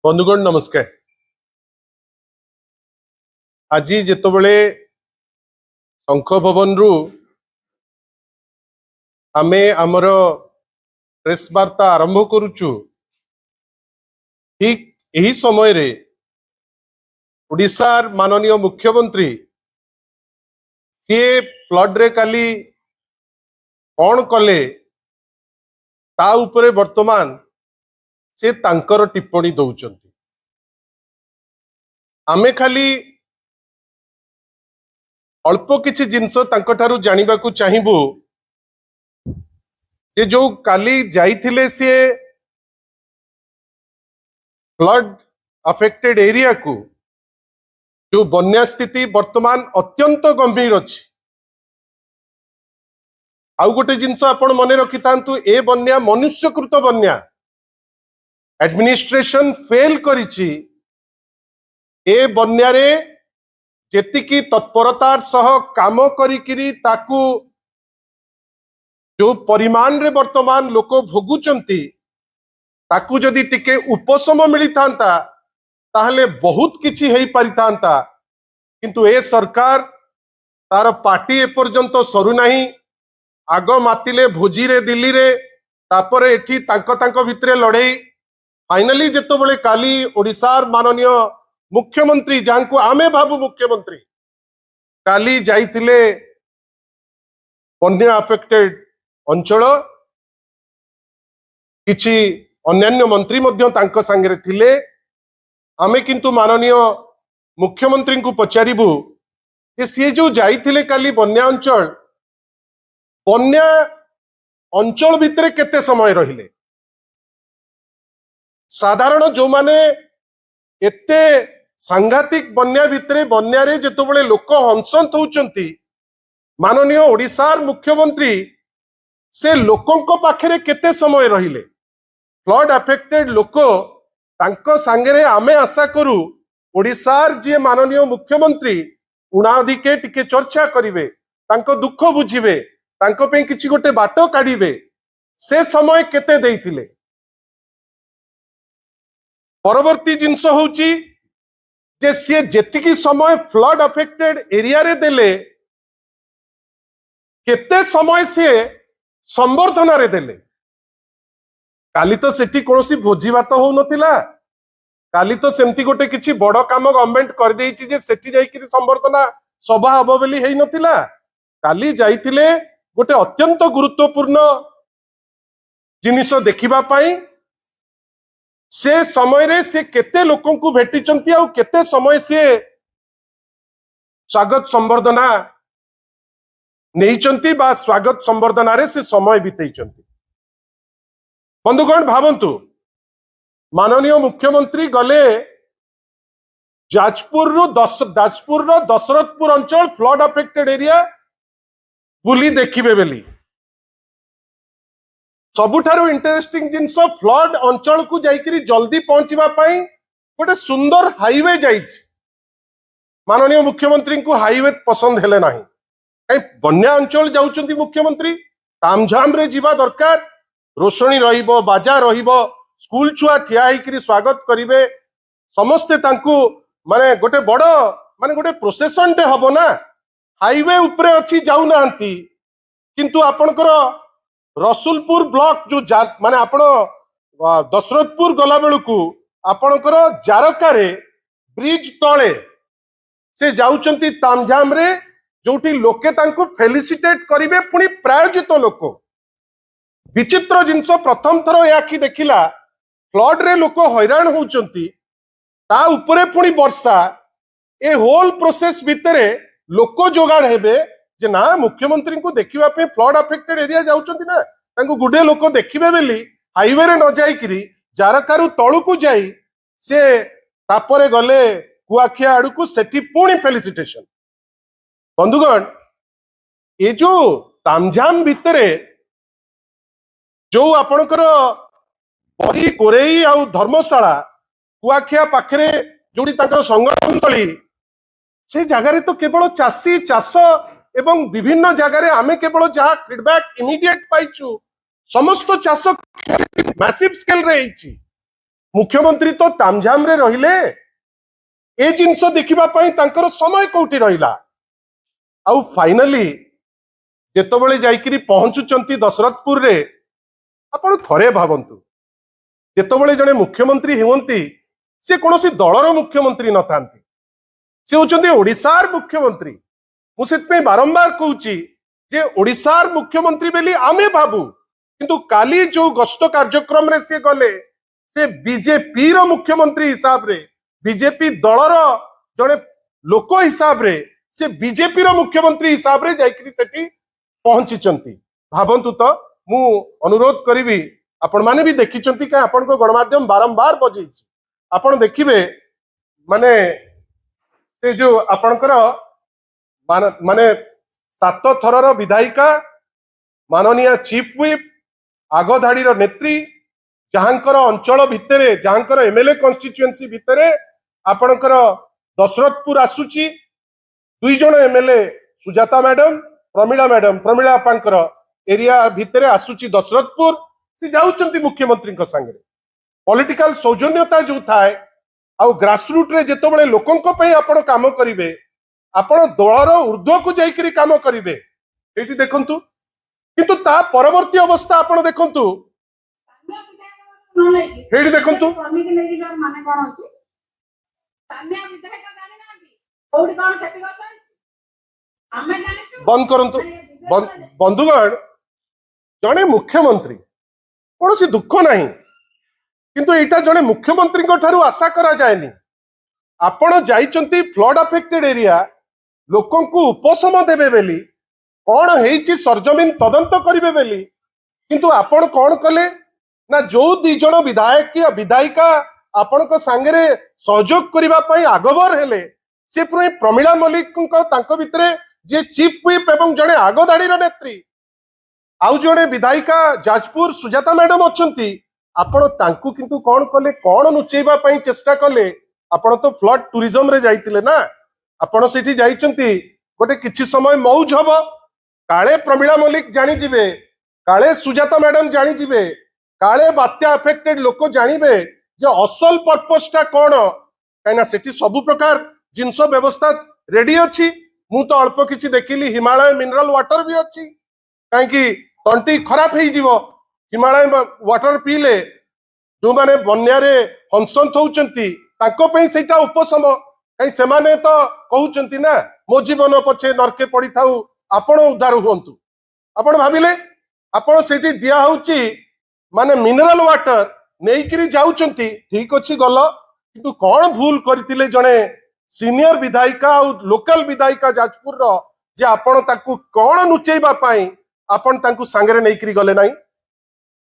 बंधुगण नमस्कार। आज जितेबले शंख भवन रु आमे आमर प्रेस वार्ता आरंभ करुचु, ठीक यही समय रे ओडिशार माननीय मुख्यमंत्री सी फ्लड रे काली कौन कले ता उपरे वर्तमान से तांकर टिप्पणी दौचंती। आमे खाली अल्प किछि जिनस तांको ठारू जानिबाकू चाहिबू जे जो काली जाइथिले से फ्लड अफेक्टेड एरिया को जो बन्या स्थिति वर्तमान अत्यंत गंभीर अछि। आउ गोटे जिनस आपण मने रखि तांतु ए बन्या मनुष्यकृत बन्या एडमिनिस्ट्रेशन फेल करिछि। ए बन्या रे जेतिकी तत्परतार सह काम करिकिरी ताकू जो परिमाण रे वर्तमान लोक भोगुचंती ताकू जदि टिके उपशम मिली थांता ताहले बहुत किछि हेई परितांता, किंतु ए सरकार तार पार्टी एपर्यंत सरू नाही। आग मातिले भोजी रे दिल्ली रे तापरे एठी तांको भितरे लड़ाई फाइनली जेतबेले काली ओडिशार माननीय मुख्यमंत्री जांको आमे भाबू मुख्यमंत्री काली जाइतिले बन्या अफेक्टेड अंचल किछि अन्यान्य मंत्री मध्य तांको संगे थिले। आमे किंतु माननीय मुख्यमंत्री को पचारिबू जे सी जो जाइतिले काली बन्या अंचल भितरे केते समय रहिले। साधारण जो माने एते सांघातिक बन्या भितरे बन्या रे जेतबेले लोक हंसंत होउचंती माननीय ओडिशार मुख्यमंत्री से लोकंको पाखरे केते समय रहिले। फ्लड अफेक्टेड लोक तांको सांगरे आमे आशा करू ओडिशार जे माननीय मुख्यमंत्री उणाधिके टिके चर्चा करिवे, तांको दुख बुझिवे, तांको पे किछि गोटे बाटो काढिवे। से समय केते देइथिले। परवर्ती जिनस होउची जे से जेतिकी समय फ्लड अफेक्टेड एरिया रे देले केते समय से संवर्धना रे देले। काली तो सेठी कोनोसी भोजी बात हो नथिला। काली तो सेमती गोटे किछि बड़ काम गवर्नमेंट कर देइछि जे सेठी जाई कि संवर्धना सभा हबो बेली हेई नथिला। काली जाइतिले गोटे अत्यंत गुरुत्वपूर्ण जिनिस देखिबा पाई। से समय रे से केते लोकन को भेटिचंती आ केते समय से स्वागत संवर्धना नेइचंती बा स्वागत संवर्धना रे से समय बितेइचंती। बंधुगण भावंतु माननीय मुख्यमंत्री गले जाजपुर रो दशरथपुर अंचल फ्लड अफेक्टेड एरिया बुली देखिबे बेली। सबुठारो इंटरेस्टिंग जिनस फ्लड अंचल को जाइकरी जल्दी पहुंचीबा पाई गोटे सुंदर हाईवे जाइछि। माननीय मुख्यमंत्री को हाईवे पसंद हेले नाही। कई बन्या अंचल जाउचंती मुख्यमंत्री तामझाम रे जीवा दरकार। रोशनी रहिबो, बाजा रहिबो, स्कूल छुआ ठिया होइकरी स्वागत करिवे। समस्ते तांकू माने गोटे बड़ माने गोटे प्रोसेसन टे हबो ना। हाईवे उपरे अछि जाउ नांती, किंतु आपनकर रसुलपुर ब्लॉक जो माने आपण दशरथपुर गला बेलू आपणकर जारकारे ब्रिज तले से जाउचंती तामझाम रे जोठी लोके तांको फेलिसिटेट करिवे। पुणी प्रायोजित लोक विचित्र जिनस प्रथम थर या कि देखिला फ्लड रे लोक हैरान होउचंती ता उपरे पुणी वर्षा। ए होल प्रोसेस भितरे लोक जोगाड़ हेबे जे ना मुख्यमंत्री को देखिबा पे फ्लड अफेक्टेड एरिया जाउचंती ना तांको गुडे लोक देखिबे बेली हाईवे रे न जाइकरी जारकारु तळु को जाई से तापरे गले कुआखिया आडू को सेठी पुणी फेलिसिटेशन। बंधुगण ए जो तामझाम भितरे जो आपणकर बरी कोरेई आउ धर्मशाला कुआखिया पाखरे जोड़ी तांकर संगम स्थली से जगार तो केवल चाषी चाष एवं विभिन्न जगार आमे केवल जहाँ फीडबैक इमिडिएट पाइचु समस्त चाष मैसिव स्केल रे मुख्यमंत्री तो तामझाम रे रहिले ए जिनस देखिबा पई तांकर समय कोठी रहिला आउ फाइनली जेतबेले जाइकरी पहुंचुचंती दशरथपुर रे आपण थरे भावंतु जेतबेले जने मुख्यमंत्री हेवंती से कोनोसी दलर मुख्यमंत्री न थांती से होचंती ओडिसार मुख्यमंत्री मु सेतपे बारंबार कहूची जे ओडिसार मुख्यमंत्री बेली आमे भाबू किंतु काली जो गस्त कार्यक्रम रे से गले से बीजेपी रो मुख्यमंत्री हिसाब रे बीजेपी दलर जने लोक हिसाब रे से बीजेपी रो मुख्यमंत्री हिसाब रे जाइकरी सेठी पहुंचीचंती भाबंतु तो मु अनुरोध करिवि आपण माने भी देखिचंती का आपण को गणमाध्यम बारंबार बजेइछि आपण देखिबे माने से जो आपणकर माने 7 थरर विधायिका माननीय चीफ व्हिप आगधाड़ी नेत्री जहांकर अंचल भितरे जहांकर एमएलए कॉन्स्टिट्युएंसी भितरे आपणकर दशरथपुर आसुची 2 जण एमएलए सुजाता मैडम प्रमिला अपांकर एरिया भितरे आसुची दशरथपुर से जाउचंती मुख्यमंत्री संगे पॉलिटिकल सौजन्यता जो थाए आउ ग्रासरूट रे जेतबेले लोकंक पई आपण काम करिवे आपण दलर ऊर्ध्व को जाइकरी काम करिवे एठी देखंतु किंतु ता परवर्ती अवस्था आपण देखंतु एठी देखंतु माने कोन अछि स्थानीय विधायक जानि नांती कोडी कोन खेती करछन आमे जानिछु बंद करंतु बंधुगण जने मुख्यमंत्री कौन दुख नहीं किंतु एटा जने मुख्यमंत्री ठारू आशा करा जाएनी आपण जाइचंती फ्लड अफेक्टेड एरिया लोकन को उपशम देबे बेली कौन हेची सरजमीन तदंत करिवे बेली किंतु आपण कौन कले ना जो 2 जण विधायक या विधायिका आपण को सांगरे सहयोग करिबा पई आगबर हेले से पुरे प्रमिला मलिक को तांको भितरे जे चीफ व्हिप एवं जने आगदाड़ीर नेत्री आउ जने विधायिका जाजपुर सुजाता मैडम अछंती आपण तांकु किंतु कौन कले कौन नुचेबा पई चेष्टा कले आपण तो फ्लड टूरिज्म रे जाइतिले ना आपण सेठी जाइचंती गोटे किछि समय मौज हबो काळे प्रमिला मलिक जानि जिवे काळे सुजाता मैडम जानि जिवे काळे बात्या अफेक्टेड लोक जानिबे जे असल पर्पस टा कोन काइना सेठी सब प्रकार जिंस व्यवस्था रेडी अछि मु तो अल्प किछि देखिली हिमालय मिनरल वाटर भी अछि काहे कि तंटी खराब हो जीवो हिमालय वाटर पीले जो माने बन्या रे हंसंत होउचंती ताको पई सेटा उपशम कहीं सेमाने तो कहउचंती ना मो जीवन पछे नरके पड़ी थाउ आपण उद्धार हुंतु आपण भाबिले आपण सेठी दिया होउची माने मिनरल वाटर नेइकरी जाउचंती ठीक अछि गलो किंतु कोन भूल करतिले जने सीनियर विधायिका और लोकल विधायिका जाजपुर रो जे आपण ताकू कोन नुचेबा पई आपण तांकू सांगरे नेइकरी गले नाही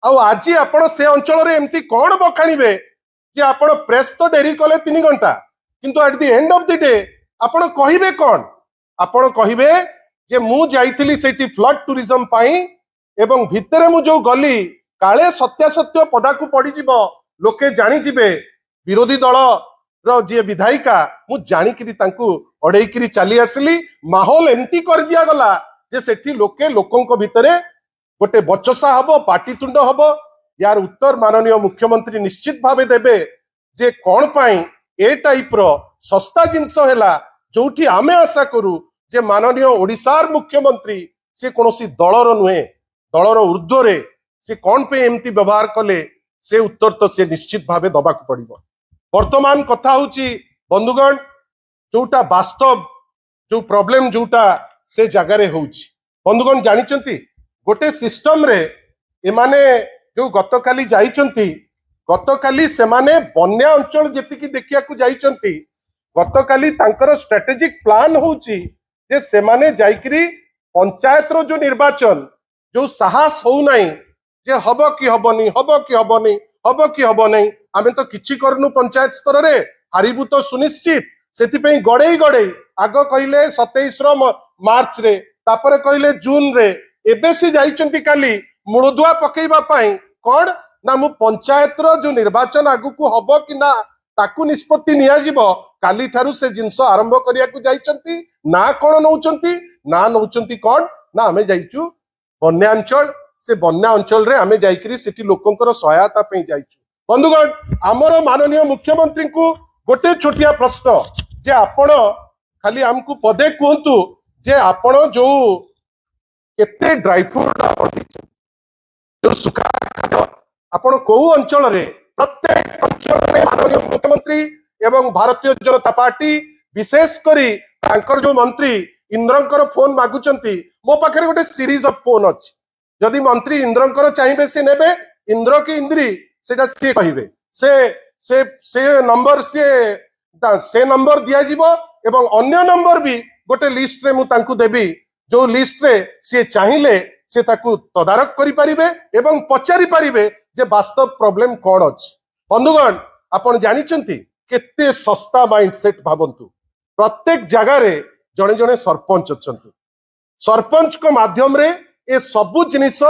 आउ आज आपण से अंचल रे एमती कोन बखाणीबे जे आपण प्रेस तो डेरी कले 3 घंटा किंतु at the end of the day आपण कहिबे कोन आपण कहिबे जे मु जाइथिली सेठी फ्लड टूरिज्म पाई एवं भितरे मु जो गली काले सत्यासत्य पदाकू पड़ी जीवो लोके जानि जिबे विरोधी दल रो जे विधायिका मु जानिकरी तांकू अडेइकरी चली आसली माहौल एमती कर दिया गला जे सेठी लोके लोकंक भितरे गोटे बचसा हबो पाटीतुंड हबो यार उत्तर माननीय मुख्यमंत्री निश्चित भावे देबे जे कोन पाई ए टाइप रो सस्ता जिंस हैला जोठी आमे आशा करू जे माननीय ओडिसार मुख्यमंत्री से कोनोसी दलर नुहे दलर ऊर्ध्व रे से कोन पे एमती व्यवहार कले से उत्तर तो से निश्चित भावे दबाक पड़िबो वर्तमान कथा होची बंधुगण जोटा वास्तव जो प्रॉब्लम जोटा से जगह रे होची बंधुगण जानिचंती गोटे सिस्टम रे एमाने जो गतकाली जाइचंती गतकाली सेमाने बन्या अंचल जेतिकी देखिया को जाइचंती गतकाली तांकर स्ट्रेटेजिक प्लान होची जे सेमाने जाइकरी पंचायत रो जो निर्वाचन जो साहस हो नाही जे हबो कि हबनी हबो कि हबनी हबो कि हबो नहीं आमे तो किछि करनु पंचायत स्तर रे हारिबु तो सुनिश्चित सेति पई गड़ेई गड़ेई आगो कहिले 27 रो मार्च रे तापरे कहिले जून रे एबे से जाइचंती काली मुळदुआ पकेइबा पई कोन ना मु पंचायत रो जो निर्वाचन आगु को हबो कि ना ताकू निष्पत्ति निया जिवो काली ठारू से जिंस आरंभ करिया को जाइचंती ना कोन नउचंती ना नउचंती कोन ना आमे जाइचु बन्या अंचल से बन्या अंचल रे आमे जाइकरी सिटी लोकंकर सहायता पई जाइचु बंधुगण आमर माननीय मुख्यमंत्री को गोटे छोटिया प्रश्न जे आपण खाली आमको पदे कहतु जे आपण जो केते ड्राई फ्रूट जो सुखा खाद्य आपण को अंचल रे प्रत्येक अंचल में माननीय मुख्यमंत्री एवं भारतीय जनता पार्टी विशेष करी तांकर जो मंत्री इंद्रंकर फोन मागुचंती मो पाखरे गोटे सीरीज ऑफ फोन अछि जदि मंत्री इंद्रंकर चाहिए से नेबे इंद्र की इंद्री सेटा से कहिबे से नंबर से नंबर दिया जिवो एवं अन्य नंबर भी गोटे लिस्ट रे मु तांकु देबी जो लिस्ट रे से चाहिए से ताकु तदारक करि परिबे एवं पचारि परिबे जे वास्तव प्रॉब्लम कोन अछि बंधुगण आपण जानिचंती केते सस्ता माइंडसेट भाबंतु प्रत्येक जगह रे जणे जणे सरपंच अछंती सरपंच को माध्यम रे ए सबु जिनिस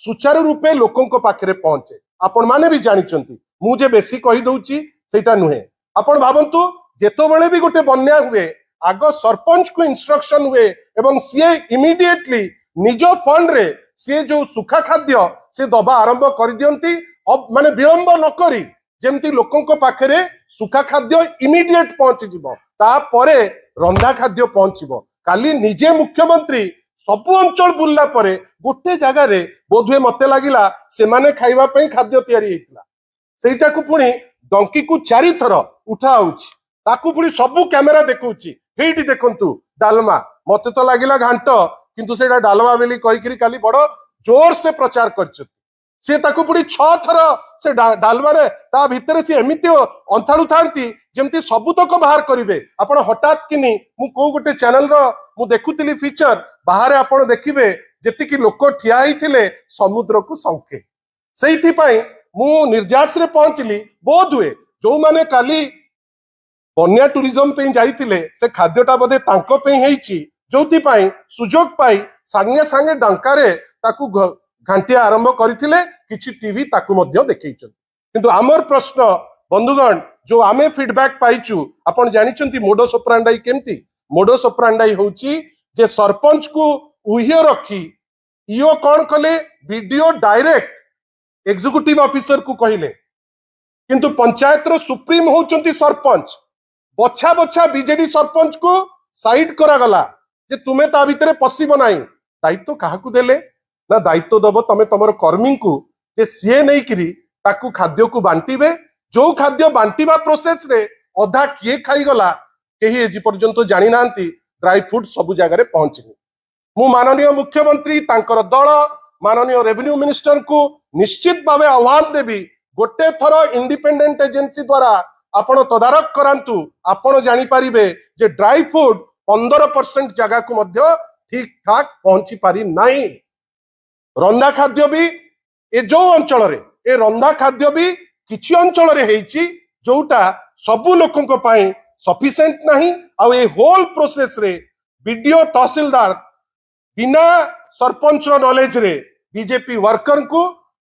सुचारू रूपे लोकन को पाखरे पहुंचे आपण माने भी जानिचंती मु जे बेसी कहि दउची सेटा नुहे आपण भाबंतु जेतो बेले भी गोटे बन्या हुए आगो सरपंच को इंस्ट्रक्शन हुए एवं सीए इमीडिएटली निज फंड रे से जो सुखा खाद्य से दबा आरंभ कर दियंती अब माने विलंब न करी जेमती लोकन को पाखरे सुखा खाद्य इमीडिएट पहुंची जिवो ता परे रंधा खाद्य पहुंचीबो काली निजे मुख्यमंत्री सबु अंचल बुल्ला परे गोटे जगह रे बोधुए मते लागिला से माने खाइबा पई खाद्य तयारी हेतिला सेटा को पुणी डंकी को 4 थर उठा होउची ताकू पुणी सबु कैमेरा देखौची हेटी देखंतु डालमा मते तो लागिला घांट किंतु सेटा डालमा बेली कहि करी काली बड़ जोर से प्रचार करछ से ताकू पुणी 6 थर से डालमा रे ता भितरे से एमिति अंथाळु थांती जेमती सबुतक बाहर करिवे आपण हठात किनी मु को गोटे चैनल रो मु देखुतिली फीचर बाहर आपण देखिबे जेति कि लोक ठिया हिथिले समुद्र को संखे सेइथि पई मु निर्जास रे पहुंचली बोध हुए जो माने काली बन्या टूरिज्म पे जाइतिले से खाद्यटा बोधे तांको पे हेइची जोथि पई सुजोग पाई संगे संगे डंकारे ताकू घंटिया आरंभ करथिले किछि टीवी ताकू मध्य देखैछन किंतु आमर प्रश्न बंधुगण जो आमे फीडबैक पाइचु आपण जानिचंती मोडस ऑपरेंडाई केमती मोडस ऑपरेंडाई होउची जे सरपंच को उहियो रखी इयो कोन कले वीडियो डायरेक्ट एग्जीक्यूटिव ऑफिसर को कहिले किंतु पंचायत रो सुप्रीम होउचंती सरपंच बछा बछा बीजेडी सरपंच को साइड करा गला जे तुमे ता भितरे पसिबो नाही दायित्व काहा को देले ना दायित्व दबो तमे तमर कर्मी को जे सीए नै करी ताकू खाद्य को बांटीबे जो खाद्य बांटीबा प्रोसेस रे अधा किए खाई गला केही एजी पर्यंत जानि नांती ड्राई फ्रूट सब जगह रे पहुंचनी मु माननीय मुख्यमंत्री तांकर दल माननीय रेवेन्यू मिनिस्टर को निश्चित भावे आह्वान देवी गोटे थर इंडिपेंडेंट एजेंसी द्वारा आपण तदारक करांतु आपण जानि परिबे जे ड्राई फ्रूट 15% जगह को मध्य ठीक ठाक पहुंची पारी नाही रंधा खाद्य भी ए जो अंचल रे ए रंधा खाद्य भी किछि अंचल रे हेइची जोटा सबु लोकन को पाई सफिशिएंट नाही आ ए होल प्रोसेस रे वीडियो तहसीलदार बिना सरपंच रो नॉलेज रे बीजेपी वर्कर को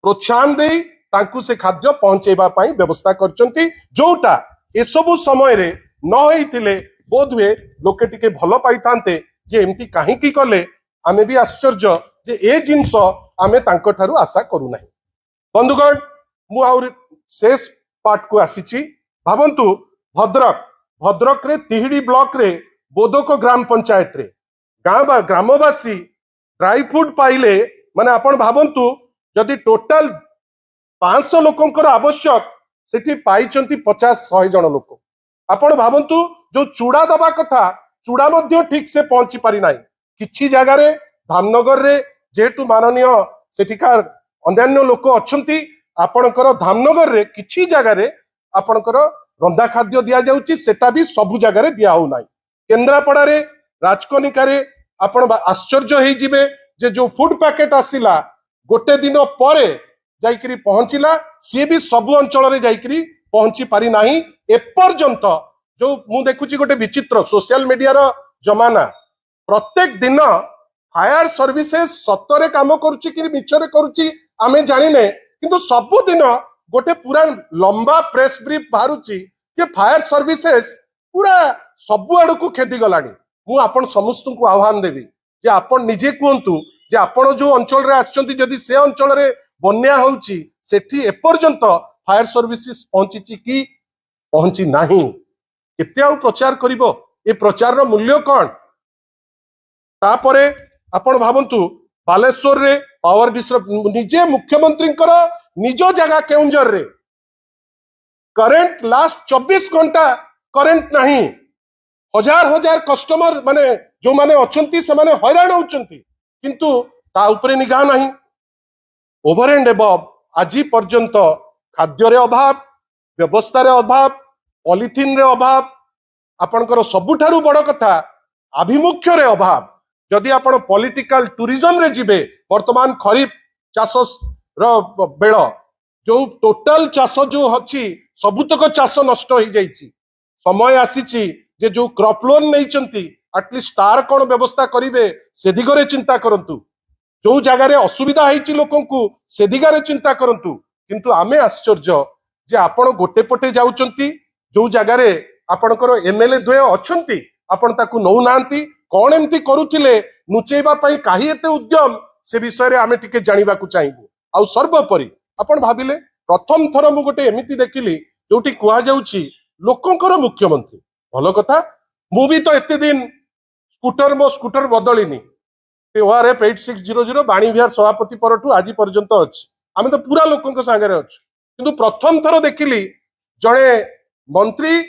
प्रोत्साहन देई तांकु से खाद्य पहुंचेबा पाई व्यवस्था करचंती जोटा ए सबु समय रे न होइतिले बोधवे लोके टिके भलो पाइतांते जे एमती काहे की कले आमे भी आश्चर्य जे ए जिंस आमे तांको थारु आशा करू नाही बंधुगण मु आउर शेष पार्ट को आसीची भाबंतु भद्रक रे तिहिडी ब्लॉक रे बोदोक ग्राम पंचायत रे ग्रामवासी ड्राई फ्रूट पाइले माने आपण भाबंतु जदि टोटल 500 लोकंकर आवश्यक सेठी पाइचंती 50-100 जन लोक आपण भाबंतु जो चूड़ा दबा कथा चूड़ा मध्य ठीक से पहुंची पारि नाही किछि जगह रे धामनगर रे जेतु माननीय सेठिकार अन्यान्य लोक अछंती आपणकर धामनगर रे किछि जगह रे आपणकर रंधा खाद्य दिया जाउची सेटा भी सबु जगह रे दिया हो नाही केंद्रापड़ा रे राजकनिका रे आपण आश्चर्य हे जिवे जे जो फूड पैकेट आसिला गोटे दिन परे जाइकरी पहुंचिला सी भी सबु अंचल रे जाइकरी पहुंची पारि नाही एपर्यंत जो मु देखुची गोटे विचित्र सोशल मीडिया रो जमाना प्रत्येक दिन फायर सर्विसेज सतरे काम करूची कि मिछरे करूची आमे जानिने किंतु सबु दिन गोटे पूरा लंबा प्रेस ब्रीफ बाहरुची कि फायर सर्विसेज पूरा सबु आड़ को खेदी गलानी मु आपण समस्त को आह्वान देवी जे आपण निजे कहतु जे आपण जो अंचल रे आछंती जदि से अंचल रे बन्या होउची सेठी एपर्यंत फायर सर्विसेस पहुंची कि पहुंची नाही केते आउ प्रचार करिवो ए प्रचार रो मूल्य कोन तापरे आपण भाबंतु बालेश्वर रे पावर डिस्ट्रप निजे मुख्यमंत्री निज जगह केउंझर रे करेंट लास्ट 24 घंटा करेंट नहीं हजार हजार कस्टमर माने जो माने अछंती से माने हैरान होचंती किंतु ता ऊपर निगाह नहीं ओवर एंड एबव आज पर्यंत खाद्य रे अभाव व्यवस्था रे अभाव पॉलिथिन रे अभाव आपनकर सबुठारु बड़ कथा आभिमुख्य रे अभाव जदि आपण पॉलिटिकल टूरिज्म रे जिबे वर्तमान खरीफ चाष रो बेळ जो टोटल चाष जो अछि सबुतक चाष नष्ट हो जाइछि समय आसीछि जे जो क्रॉप लोन नैचंती एटलिस्ट तार कोन व्यवस्था करिवे से दिगरे चिंता करंतु जो जगह रे असुविधा हैछि लोकंकु से दिगरे चिंता करंतु किंतु आमे आश्चर्य जे आपण गोटे पटे जाउचंती जो जगह रे आपणकर एमएलए द्वय अछंती आपण ताकू नौ नांती कोन एमती करूथिले नुचेबा पई काहे एते उद्यम से विषय रे आमे टिके जानिबा को चाहिबो आ सर्वोपरि आपण भाबिले प्रथम थर मु गोटे एमिति देखिली जोटी कुआ जाउची लोकंकर मुख्यमंत्री भलो कथा मु भी तो एते दिन स्कूटर बदलिनी ते ओआरएफ 8600 बाणी विहार सभापति परठू आज पर्यंत अछि आमे तो पूरा लोकंक संगे रे अछि किंतु प्रथम थर देखिली जणे मंत्री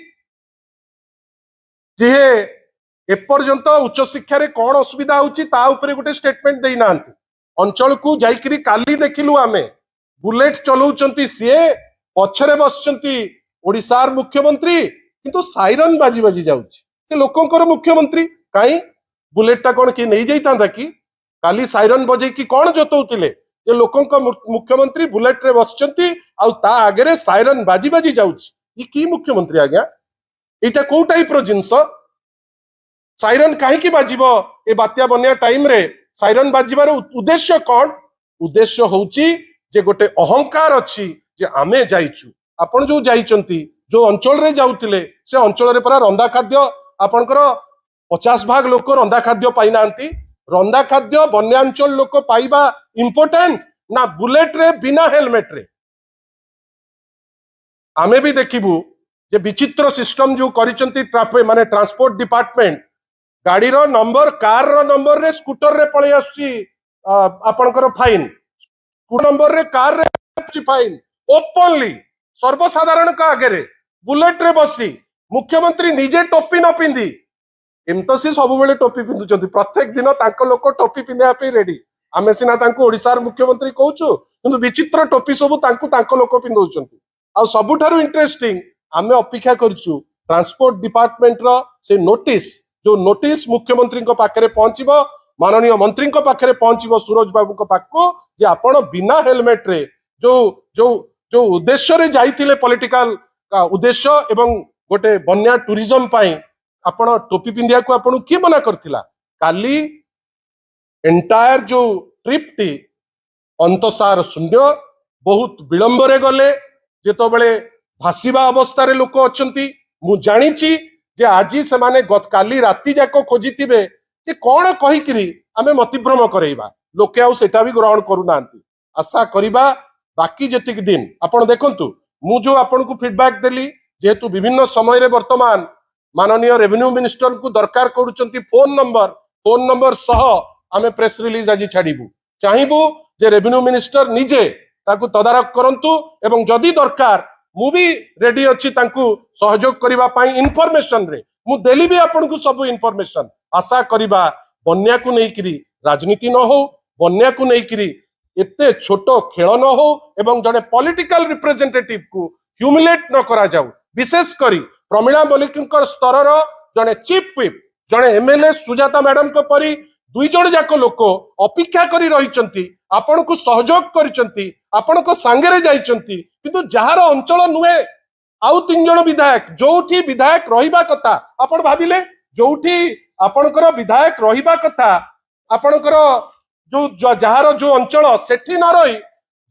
जे एपर्यंत उच्च शिक्षा रे कौन असुविधा होची ता ऊपर गोटे स्टेटमेंट देई नांती अंचल को जाइकरी काली देखिलु आमे बुलेट चलाउचंती सीए पछरे बसचंती ओडिसार मुख्यमंत्री किंतु साइरन बाजी बाजी जाउची से लोकंकर मुख्यमंत्री काई बुलेटटा कोन कि नहीं जाइतांदा कि काली साइरन बजे कि कोन जतौतिले जे लोकंक मुख्यमंत्री बुलेट रे बसचंती आ ता आगे रे साइरन बाजी बाजी जाउची ई की मुख्यमंत्री आज्ञा एटा को टाइप रो जिंस साइरन काहे कि बाजिबो ए बात्या बन्या टाइम रे साइरन बाजिबार उद्देश्य कोन उद्देश्य होउची जे गोटे अहंकार अछि जे आमे जाइछु आपण जो जाइचंती जो अंचल रे जाउतिले से अंचल रे परा रंदा खाद्य आपणकर 50 भाग लोक रंदा खाद्य पाई नांती रंदा खाद्य बन्यांचल लोक पाइबा इंपोर्टेंट ना बुलेट रे बिना हेलमेट रे आमे भी देखिबु जे विचित्र सिस्टम जो करिचंती ट्राफिक माने ट्रांसपोर्ट डिपार्टमेंट गाड़ी रो नंबर कार रो नंबर रे स्कूटर रे पळे आसी आपणकर फाइन स्कूटर नंबर रे कार रे फाइन ओपनली सर्वसाधारण का आगे रे बुलेट रे बसी मुख्यमंत्री निजे टोपी न पिंदी एमतसी सब बेले टोपी पिंदुचंती प्रत्येक दिन तांको लोक टोपी पिंदिया पे रेडी आमे सिना तांको ओडिसार मुख्यमंत्री कहूछु किंतु विचित्र टोपी सब तांको लोक पिंदुचंती आ सबुठारु इंटरेस्टिंग आमे अपेक्षा करछु ट्रांसपोर्ट डिपार्टमेंट रो से नोटिस जो नोटिस मुख्यमंत्री को पाखरे पहुंचीबो माननीय मंत्री को पाखरे पहुंचीबो सूरज बाबू को पाखको जे आपण बिना हेलमेट रे जो जो जो उद्देश्य रे जाइथिले पॉलिटिकल उद्देश्य एवं गोटे बन्या टूरिज्म पाई आपण टोपी पिंदिया को आपण की मना करथिला काली एंटायर जो ट्रिप टी अंतसार शून्य बहुत विलंब रे गले जेतो बेले भासीबा अवस्था रे लोक अछंती मु जानिची जे आजी से माने काली राती जाको खोजिथिबे जे कोन कहिकरी आमे मतिभ्रम करैबा लोके आउ सेटा भी ग्रहण करू नांती आशा करिबा बाकी जतिक दिन आपण देखंतु मु जो आपण को फीडबैक देली जेहेतु विभिन्न समय रे वर्तमान माननीय रेवेन्यू मिनिस्टर को दरकार करूचंती फोन नंबर सह आमे प्रेस रिलीज आज छाड़ीबू चाहिबू जे रेवेन्यू मिनिस्टर निजे ताकू तदारक करंतु एवं जदि दरकार मु भी रेडी अछि तांकू सहयोग करिबा पाई इन्फॉर्मेशन रे मु देली भी आपण को सब इन्फॉर्मेशन आशा करिबा बन्या को नेकिरी राजनीति न हो बन्या को नेकिरी एते छोटो खेल न हो एवं जने पॉलिटिकल रिप्रेजेंटेटिव को ह्यूमिलेट न करा जाऊ विशेष करी प्रमिला मलिककर स्तर जने चीफ व्हिप जने एमएलए सुजाता मैडम को परी दुई जण जाक लोक अपेक्षा करी रहिचंती आपण को सहयोग करिचंती आपण को सांगरे जाइचंती किंतु जहार अंचल नुहे आउ 3 जण विधायक जोठी विधायक रहिबा कथा आपण भाबिले जोठी आपणकर विधायक रहिबा कथा आपणकर जो जहार जो अंचल सेठी न रही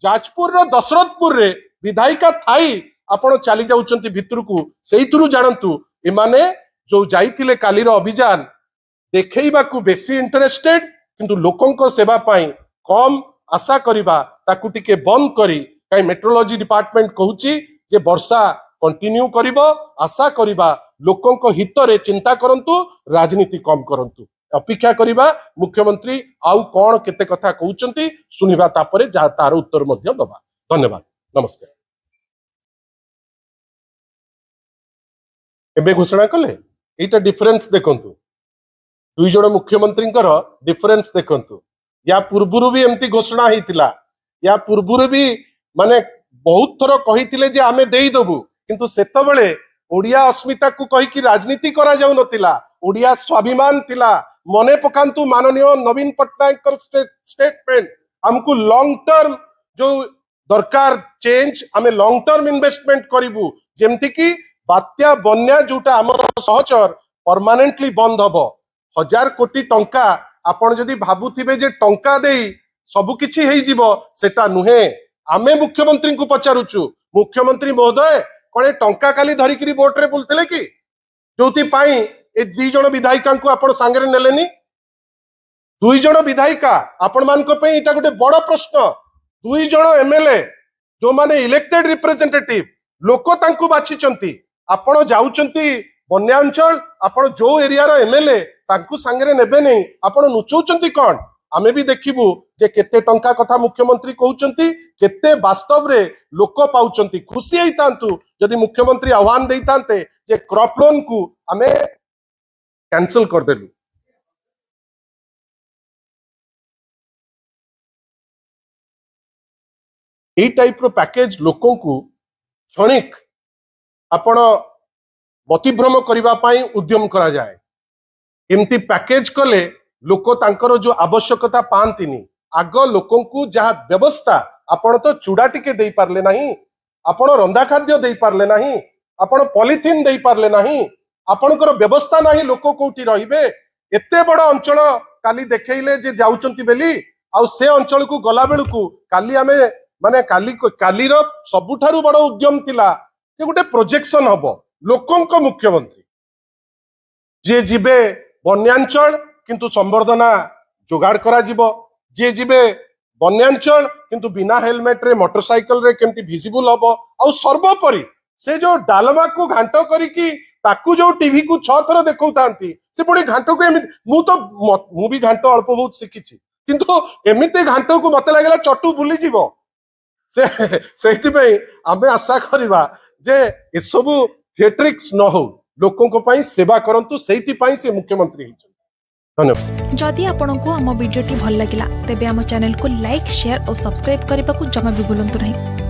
जाजपुर रो दशरथपुर रे विधायिका थाई आपण चली जाउचंती भितर को सेइथुरु जानंतु एमाने जो जाइथिले कालीर अभियान देखैबा को बेसी इंटरेस्टेड किंतु लोकंक सेवा पाई कम आशा करिबा ताकू टिके बंद करी कहीं मेट्रोलॉजी डिपार्टमेंट कहूची जे वर्षा कंटिन्यू करिवो आशा करिबा लोकंक हित रे चिंता करंतु राजनीति कम करंतु अपेक्षा करिबा मुख्यमंत्री आउ कोन केते कथा कहउचंती सुनिबा तापरे जा तार उत्तर मध्य दबा धन्यवाद नमस्कार एबे घोषणा कले एटा डिफरेंस देखंतु दुई जण मुख्यमंत्री डिफरेंस देखंतु या पूर्वरु भी एमती घोषणा हेतिला या पूर्वरु भी माने बहुत थर कहिथिले जे आमे देई दबु किंतु सेतबेले ओडिया अस्मिता को कहि कि राजनीति करा जाउ नतिला ओडिया स्वाभिमान थिला मने पकांतु माननीय नवीन पटनायक स्टेटमेंट हमकु लॉन्ग टर्म जो दरकार चेंज आमे लॉन्ग टर्म इन्वेस्टमेंट करिवु जेमति कि बात्या बन्या जोटा हमर सहचर परमानेंटली बंद हबो 1000 कोटी टंका आपण जदि भाबुथिबे जे टंका देई सबु किछि हेई जिवो सेटा नुहे आमे मुख्यमंत्री को पचारुचु मुख्यमंत्री महोदय कोने टंका काली धरिकरी बोट रे बुलथिले कि जोति पाई ए दुई जण विधायिका को आपण सांगरे नेलेनी दुई जण विधायिका आपण मान को पे एटा गोटे बड़ प्रश्न दुई जण एमएलए जो माने इलेक्टेड रिप्रेजेंटेटिव लोक तांकु बाछिचंती आपण जाउचंती बन्यांचल आपण जो एरिया रो एमएलए तांकु सांगरे नेबे नै आपण नुचौचंती कोन आमे भी देखिबु जे केते टंका कथा मुख्यमंत्री कहउचंती केते वास्तव रे लोक पाउचंती खुशी हेइतांतु जदि मुख्यमंत्री आह्वान देइतांते जे क्रॉप लोन को आमे कैंसिल कर देलु ए टाइप रो पैकेज लोकों को क्षणिक आपण मतिभ्रम करिबा पाई उद्यम करा जाए एमती पैकेज कले लोक तांकर जो आवश्यकता पांतिनी आग लोकों को जहा व्यवस्था आपण तो चूड़ा टिके दे पारले नहीं आपण रंधा खाद्य दे पारले नहीं आपण पॉलिथिन दे पारले नहीं आपणकर व्यवस्था नहीं लोक कोठी रहिबे एते बड़ अंचल काली देखैले जे जाउचंती बेली आ से अंचल को गला बेलू काली आमे माने काली रो सबुठारु बड़ उद्यम थिला जे गोटे प्रोजेक्शन हबो लोकंक मुख्यमंत्री जे जिबे बन्यांचल किंतु संवर्धना जोगाड़ करा जिवो जे जिबे बन्यांचल किंतु बिना हेलमेट रे मोटरसाइकिल रे केमती विजिबल हबो आ सर्वोपरि से जो डालमा को घांटो करिकी ताकू जो टीवी को 6 थर देखौतांती से पुणी घांटो को मु भी घांटो अल्प बहुत शिखिछि किंतु एमिते घांटो को मते लागला चटू भूली जीवो से आमे आशा करिबा जे ए सब थिएट्रिक्स न हो लोकों को पाई सेवा करंतु सेति पाई से मुख्यमंत्री हिचन धन्यवाद जदि आपंक आम भिडी भल लगा तेब आम चैनल को लाइक शेयर और सब्सक्राइब करने को जमा भी भूलु नहीं।